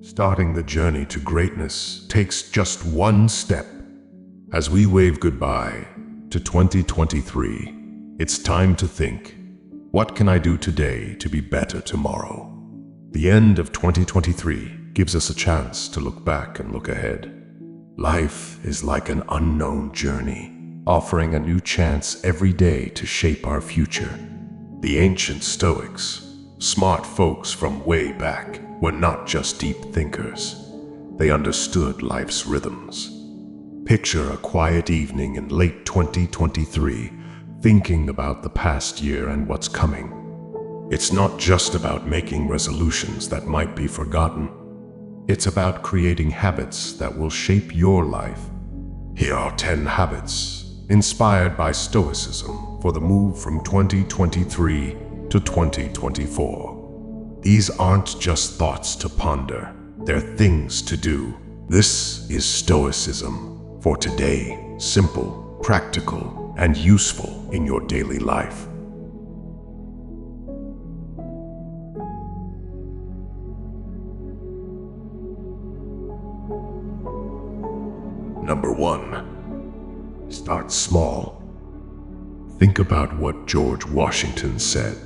Starting the journey to greatness takes just one step. As we wave goodbye to 2023, it's time to think, what can I do today to be better tomorrow? The end of 2023 gives us a chance to look back and look ahead. Life is like an unknown journey, offering a new chance every day to shape our future. The ancient Stoics, smart folks from way back, were not just deep thinkers. They understood life's rhythms. Picture a quiet evening in late 2023, thinking about the past year and what's coming. It's not just about making resolutions that might be forgotten. It's about creating habits that will shape your life. Here are 10 habits inspired by Stoicism for the move from 2023 to 2024. These aren't just thoughts to ponder, they're things to do. This is Stoicism for today, simple, practical, and useful in your daily life. Number 1. Start small. Think about what George Washington said.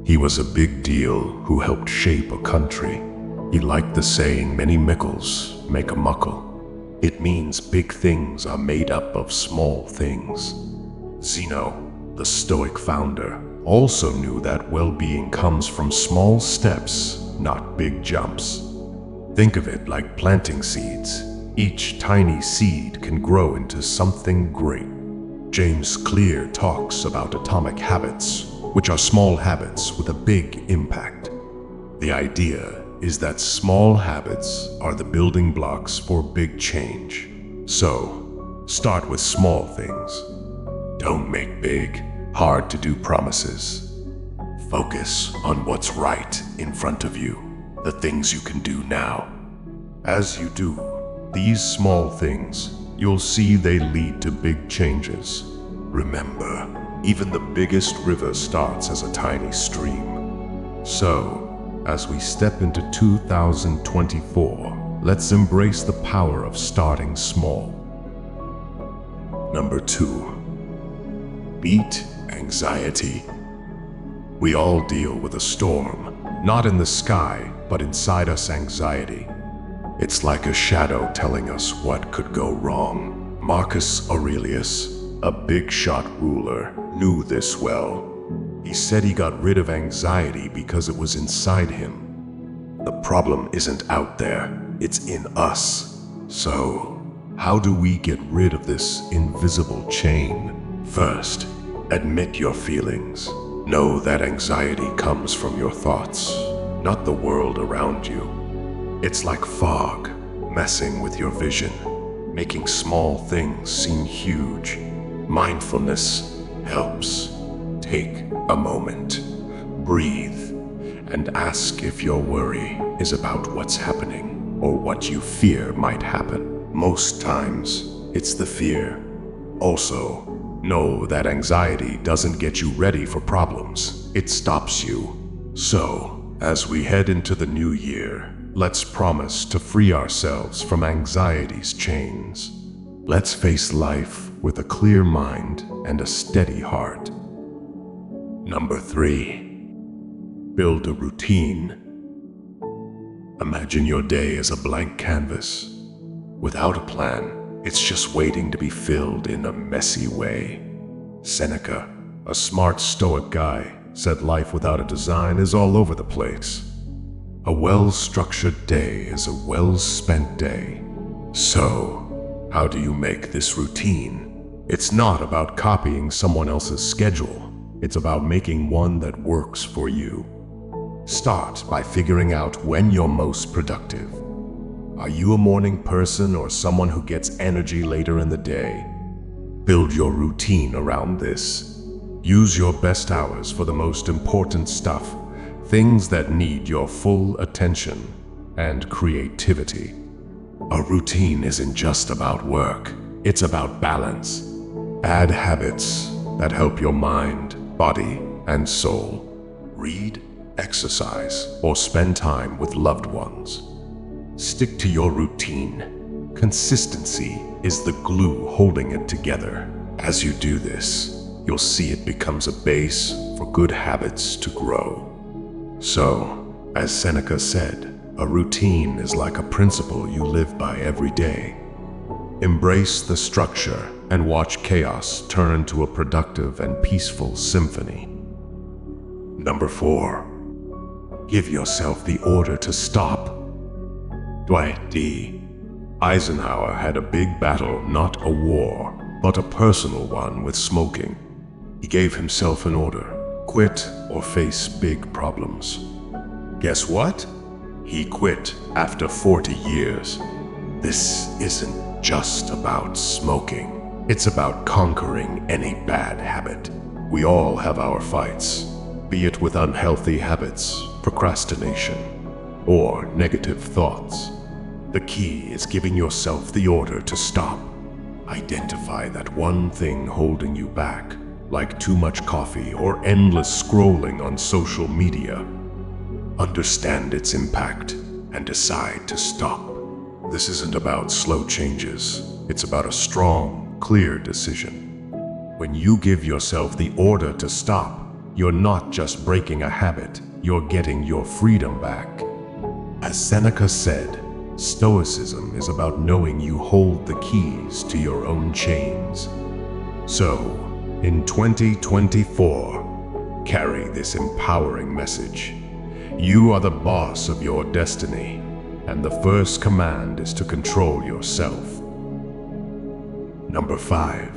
He was a big deal who helped shape a country. He liked the saying, "Many mickles make a muckle." It means big things are made up of small things. Zeno, the Stoic founder, also knew that well-being comes from small steps, not big jumps. Think of it like planting seeds. Each tiny seed can grow into something great. James Clear talks about atomic habits, which are small habits with a big impact. The idea is that small habits are the building blocks for big change. So, start with small things. Don't make big, hard-to-do promises. Focus on what's right in front of you, the things you can do now. As you do these small things, you'll see they lead to big changes. Remember, even the biggest river starts as a tiny stream. So, as we step into 2024, let's embrace the power of starting small. Number 2. Beat anxiety. We all deal with a storm, not in the sky, but inside us. Anxiety. It's like a shadow telling us what could go wrong. Marcus Aurelius, a big-shot ruler, knew this well. He said he got rid of anxiety because it was inside him. The problem isn't out there, it's in us. So, how do we get rid of this invisible chain? First, admit your feelings. Know that anxiety comes from your thoughts, not the world around you. It's like fog, messing with your vision, making small things seem huge. Mindfulness helps. Take a moment, breathe, and ask if your worry is about what's happening or what you fear might happen. Most times, it's the fear. Also, know that anxiety doesn't get you ready for problems. It stops you. So, as we head into the new year, let's promise to free ourselves from anxiety's chains. Let's face life with a clear mind and a steady heart. Number 3. Build a routine. Imagine your day as a blank canvas. Without a plan, it's just waiting to be filled in a messy way. Seneca, a smart Stoic guy, said life without a design is all over the place. A well-structured day is a well-spent day. So, how do you make this routine? It's not about copying someone else's schedule. It's about making one that works for you. Start by figuring out when you're most productive. Are you a morning person or someone who gets energy later in the day? Build your routine around this. Use your best hours for the most important stuff, things that need your full attention and creativity. A routine isn't just about work, it's about balance. Add habits that help your mind, body, and soul. Read, exercise, or spend time with loved ones. Stick to your routine. Consistency is the glue holding it together. As you do this, you'll see it becomes a base for good habits to grow. So, as Seneca said, a routine is like a principle you live by every day. Embrace the structure and watch chaos turn into a productive and peaceful symphony. Number 4. Give yourself the order to stop. Dwight D. Eisenhower had a big battle, not a war, but a personal one with smoking. He gave himself an order: quit or face big problems. Guess what? He quit after 40 years. This isn't just about smoking. It's about conquering any bad habit. We all have our fights, be it with unhealthy habits, procrastination, or negative thoughts. The key is giving yourself the order to stop. Identify that one thing holding you back, like too much coffee or endless scrolling on social media. Understand its impact and decide to stop. This isn't about slow changes. It's about a strong, clear decision. When you give yourself the order to stop, you're not just breaking a habit, you're getting your freedom back. As Seneca said, Stoicism is about knowing you hold the keys to your own chains. So, in 2024, carry this empowering message. You are the boss of your destiny, and the first command is to control yourself. Number 5.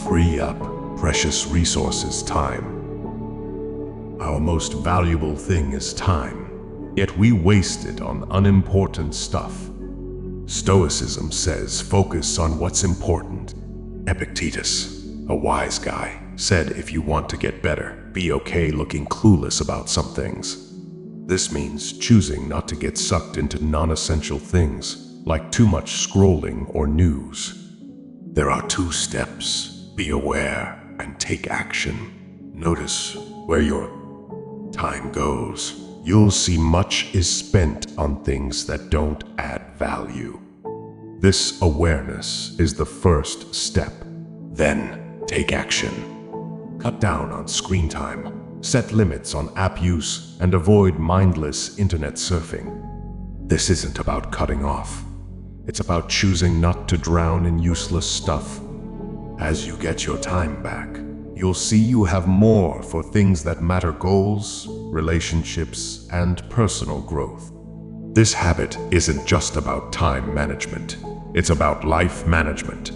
Free up precious resources, time. Our most valuable thing is time, yet we waste it on unimportant stuff. Stoicism says focus on what's important. Epictetus, a wise guy, said if you want to get better, be okay looking clueless about some things. This means choosing not to get sucked into non-essential things, like too much scrolling or news. There are 2 steps: be aware and take action. Notice where your time goes. You'll see much is spent on things that don't add value. This awareness is the first step. Then, take action. Cut down on screen time. Set limits on app use and avoid mindless internet surfing. This isn't about cutting off. It's about choosing not to drown in useless stuff. As you get your time back, you'll see you have more for things that matter: goals, relationships, and personal growth. This habit isn't just about time management. It's about life management.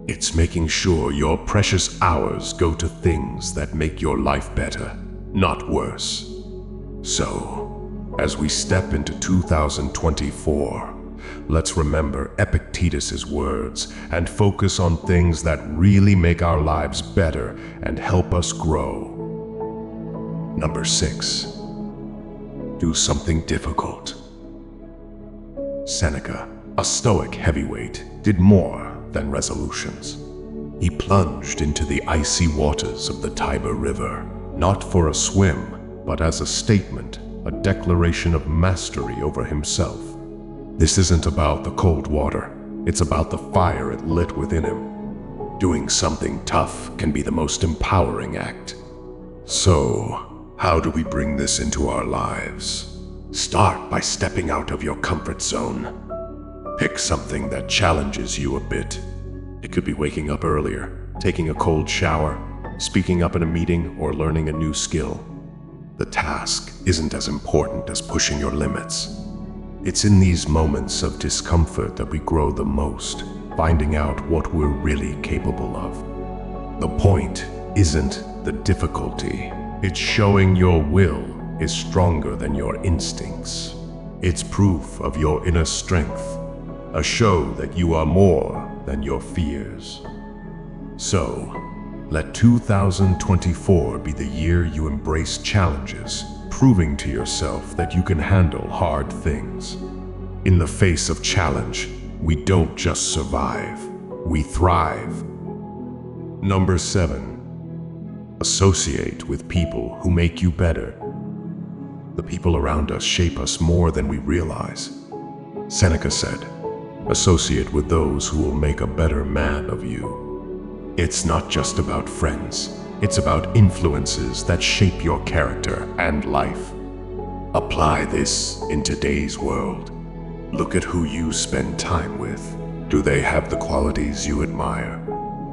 It's making sure your precious hours go to things that make your life better, not worse. So, as we step into 2024, let's remember Epictetus's words and focus on things that really make our lives better and help us grow. Number 6. Do something difficult. Seneca, a Stoic heavyweight, did more than resolutions. He plunged into the icy waters of the Tiber River, not for a swim, but as a statement, a declaration of mastery over himself. This isn't about the cold water, it's about the fire it lit within him. Doing something tough can be the most empowering act. So, how do we bring this into our lives? Start by stepping out of your comfort zone. Pick something that challenges you a bit. It could be waking up earlier, taking a cold shower, speaking up in a meeting, or learning a new skill. The task isn't as important as pushing your limits. It's in these moments of discomfort that we grow the most, finding out what we're really capable of. The point isn't the difficulty. It's showing your will is stronger than your instincts. It's proof of your inner strength, a show that you are more than your fears. So, let 2024 be the year you embrace challenges, proving to yourself that you can handle hard things. In the face of challenge, we don't just survive, we thrive. Number 7. Associate with people who make you better. The people around us shape us more than we realize. Seneca said, "Associate with those who will make a better man of you." It's not just about friends. It's about influences that shape your character and life. Apply this in today's world. Look at who you spend time with. Do they have the qualities you admire?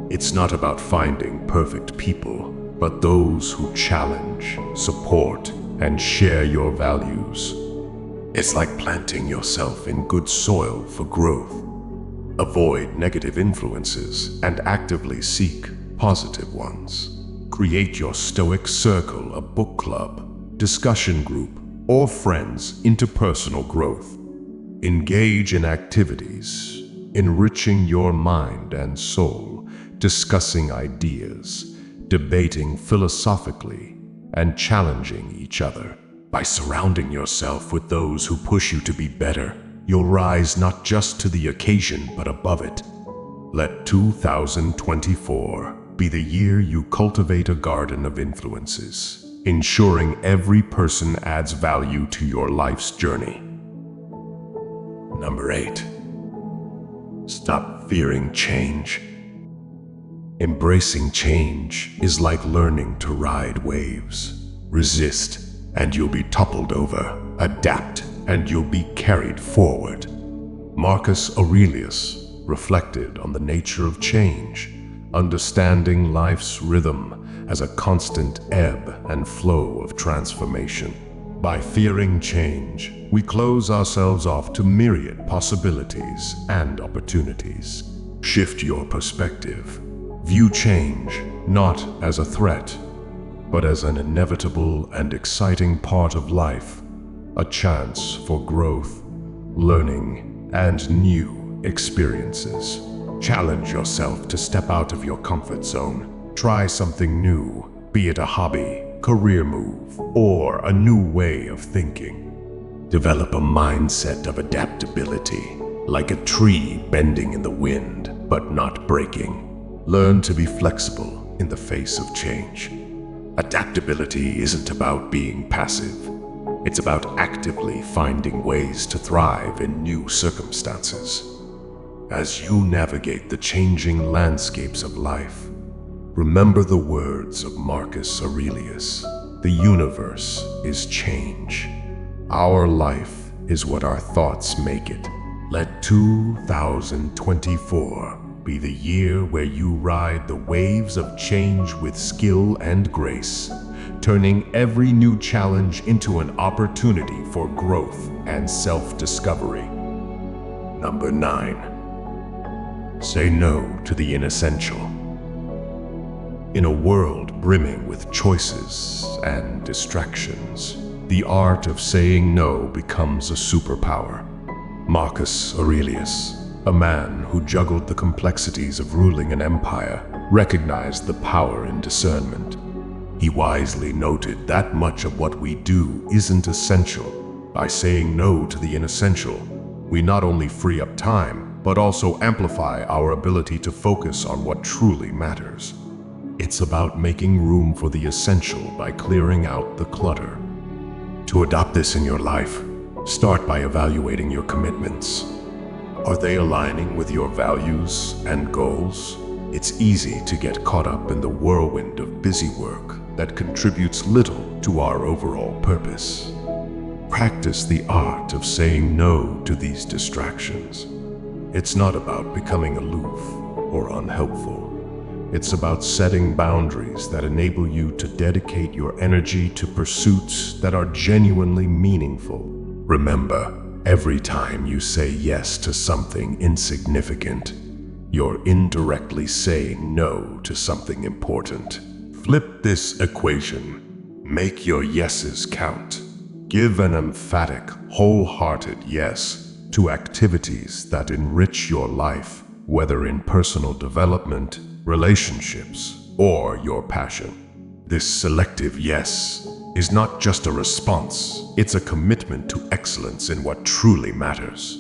It's not about finding perfect people, but those who challenge, support, and share your values. It's like planting yourself in good soil for growth. Avoid negative influences and actively seek positive ones. Create your STOIC circle, a book club, discussion group, or friends into personal growth. Engage in activities, enriching your mind and soul, discussing ideas, debating philosophically, and challenging each other. By surrounding yourself with those who push you to be better, you'll rise not just to the occasion, but above it. Let 2024 be the year you cultivate a garden of influences, ensuring every person adds value to your life's journey. Number 8. Stop fearing change. Embracing change is like learning to ride waves. Resist, and you'll be toppled over. Adapt, and you'll be carried forward. Marcus Aurelius reflected on the nature of change, understanding life's rhythm as a constant ebb and flow of transformation. By fearing change, we close ourselves off to myriad possibilities and opportunities. Shift your perspective. View change not as a threat, but as an inevitable and exciting part of life. A chance for growth, learning, and new experiences. Challenge yourself to step out of your comfort zone. Try something new, be it a hobby, career move, or a new way of thinking. Develop a mindset of adaptability, like a tree bending in the wind, but not breaking. Learn to be flexible in the face of change. Adaptability isn't about being passive. It's about actively finding ways to thrive in new circumstances. As you navigate the changing landscapes of life, remember the words of Marcus Aurelius. The universe is change. Our life is what our thoughts make it. Let 2024 be the year where you ride the waves of change with skill and grace, turning every new challenge into an opportunity for growth and self-discovery. Number 9. Say no to the inessential. In a world brimming with choices and distractions, the art of saying no becomes a superpower. Marcus Aurelius, a man who juggled the complexities of ruling an empire, recognized the power in discernment. He wisely noted that much of what we do isn't essential. By saying no to the inessential, we not only free up time, but also amplify our ability to focus on what truly matters. It's about making room for the essential by clearing out the clutter. To adopt this in your life, start by evaluating your commitments. Are they aligning with your values and goals? It's easy to get caught up in the whirlwind of busy work that contributes little to our overall purpose. Practice the art of saying no to these distractions. It's not about becoming aloof or unhelpful. It's about setting boundaries that enable you to dedicate your energy to pursuits that are genuinely meaningful. Remember, every time you say yes to something insignificant, you're indirectly saying no to something important. Flip this equation. Make your yeses count. Give an emphatic, wholehearted yes to activities that enrich your life, whether in personal development, relationships, or your passion. This selective yes is not just a response, it's a commitment to excellence in what truly matters.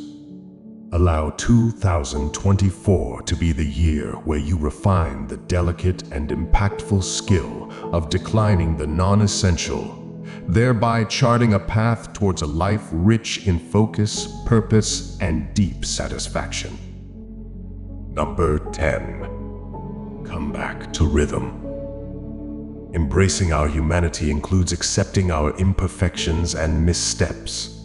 Allow 2024 to be the year where you refine the delicate and impactful skill of declining the non-essential, thereby charting a path towards a life rich in focus, purpose, and deep satisfaction. Number 10. Come back to rhythm. Embracing our humanity includes accepting our imperfections and missteps.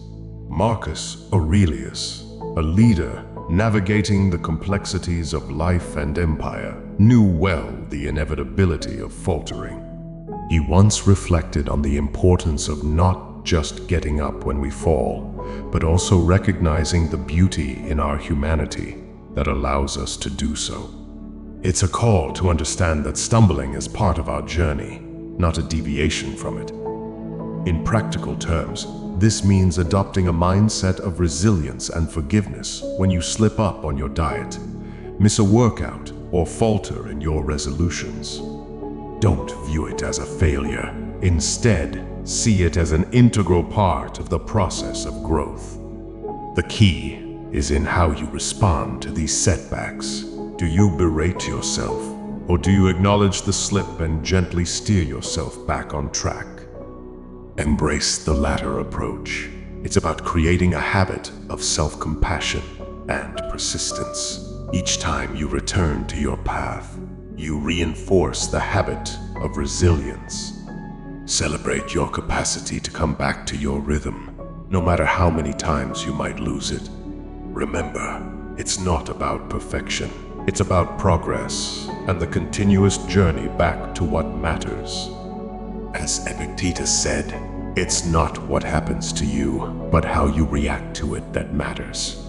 Marcus Aurelius, a leader navigating the complexities of life and empire, knew well the inevitability of faltering. He once reflected on the importance of not just getting up when we fall, but also recognizing the beauty in our humanity that allows us to do so. It's a call to understand that stumbling is part of our journey, not a deviation from it. In practical terms, this means adopting a mindset of resilience and forgiveness when you slip up on your diet, miss a workout, or falter in your resolutions. Don't view it as a failure. Instead, see it as an integral part of the process of growth. The key is in how you respond to these setbacks. Do you berate yourself, or do you acknowledge the slip and gently steer yourself back on track? Embrace the latter approach. It's about creating a habit of self-compassion and persistence. Each time you return to your path, you reinforce the habit of resilience. Celebrate your capacity to come back to your rhythm, no matter how many times you might lose it. Remember, it's not about perfection. It's about progress and the continuous journey back to what matters. As Epictetus said, it's not what happens to you, but how you react to it that matters.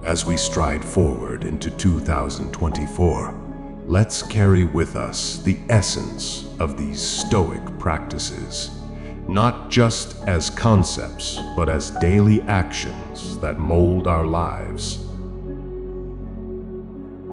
As we stride forward into 2024, let's carry with us the essence of these Stoic practices, not just as concepts, but as daily actions that mold our lives.